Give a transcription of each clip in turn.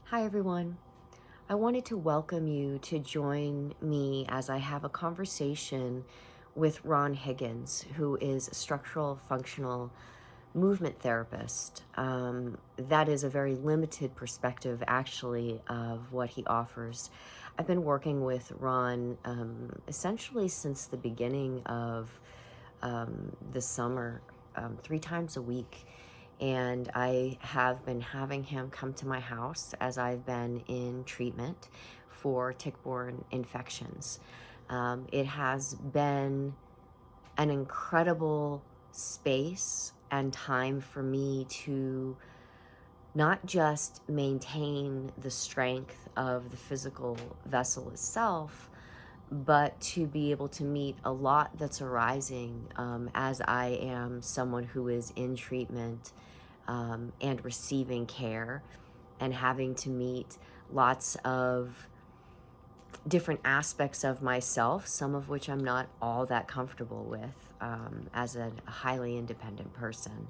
Hi, everyone. I wanted to welcome you to join me as I have a conversation with Ron Higgins, who is a structural functional movement therapist. That is a very limited perspective, actually, of what he offers. I've been working with Ron essentially since the beginning of the summer, 3 times a week. And I have been having him come to my house as I've been in treatment for tick-borne infections. It has been an incredible space and time for me to not just maintain the strength of the physical vessel itself, but to be able to meet a lot that's arising as I am someone who is in treatment and receiving care and having to meet lots of different aspects of myself, some of which I'm not all that comfortable with as a highly independent person.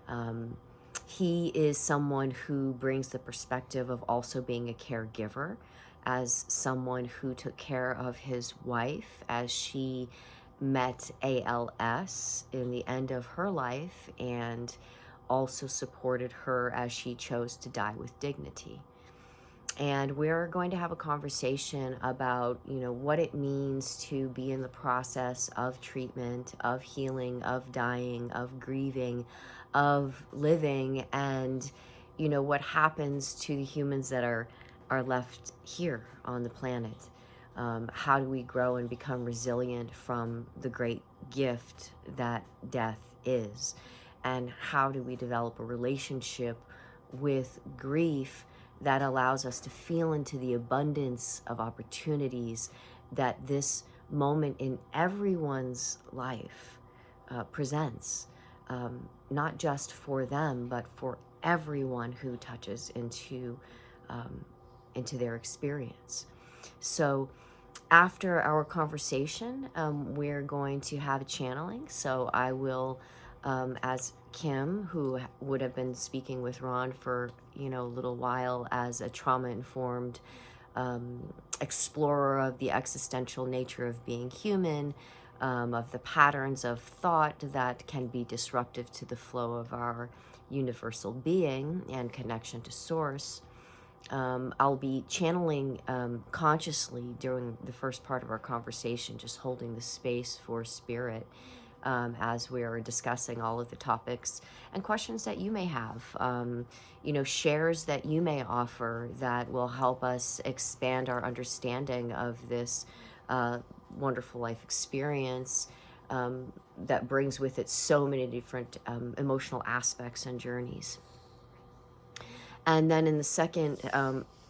Um, he is someone who brings the perspective of also being a caregiver, as someone who took care of his wife as she met ALS in the end of her life and also supported her as she chose to die with dignity. And we're going to have a conversation about, what it means to be in the process of treatment, of healing, of dying, of grieving, of living, and, what happens to the humans that are left here on the planet. How do we grow and become resilient from the great gift that death is? And how do we develop a relationship with grief that allows us to feel into the abundance of opportunities that this moment in everyone's life presents, not just for them, but for everyone who touches into their experience. So after our conversation, we're going to have a channeling. So I will, as Kim, who would have been speaking with Ron for, a little while as a trauma-informed explorer of the existential nature of being human, of the patterns of thought that can be disruptive to the flow of our universal being and connection to source. I'll be channeling consciously during the first part of our conversation, just holding the space for spirit as we are discussing all of the topics and questions that you may have, shares that you may offer that will help us expand our understanding of this wonderful life experience that brings with it so many different emotional aspects and journeys. And then in the second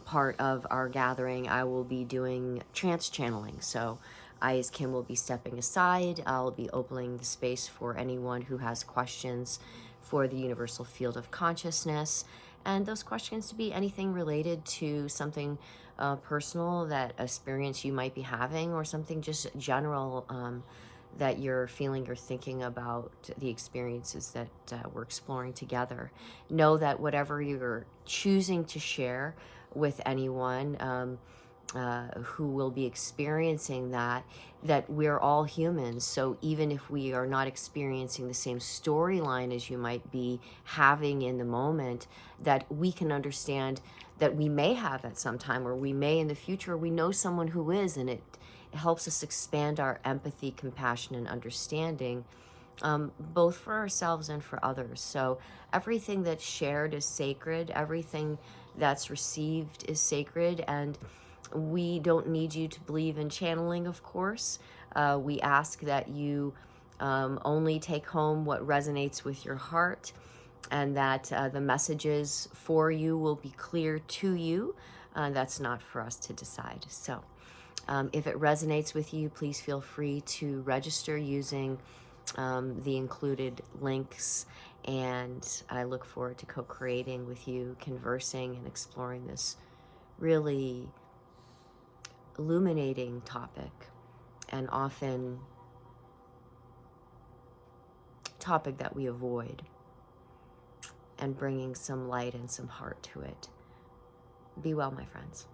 part of our gathering, I will be doing trance channeling. So I, as Kim, will be stepping aside. I'll be opening the space for anyone who has questions for the universal field of consciousness. And those questions to be anything related to something personal, that experience you might be having, or something just general that you're feeling or thinking about the experiences that we're exploring together. Know that whatever you're choosing to share with anyone who will be experiencing that we're all humans. So even if we are not experiencing the same storyline as you might be having in the moment, that we can understand that we may have at some time, or we may in the future, we know someone who is, and it helps us expand our empathy, compassion, and understanding, both for ourselves and for others. So everything that's shared is sacred. Everything that's received is sacred. And we don't need you to believe in channeling, of course. We ask that you only take home what resonates with your heart, and that the messages for you will be clear to you. That's not for us to decide. So if it resonates with you, please feel free to register using the included links, and I look forward to co-creating with you, conversing and exploring this really illuminating topic, and often topic that we avoid, and bringing some light and some heart to it. Be well, my friends.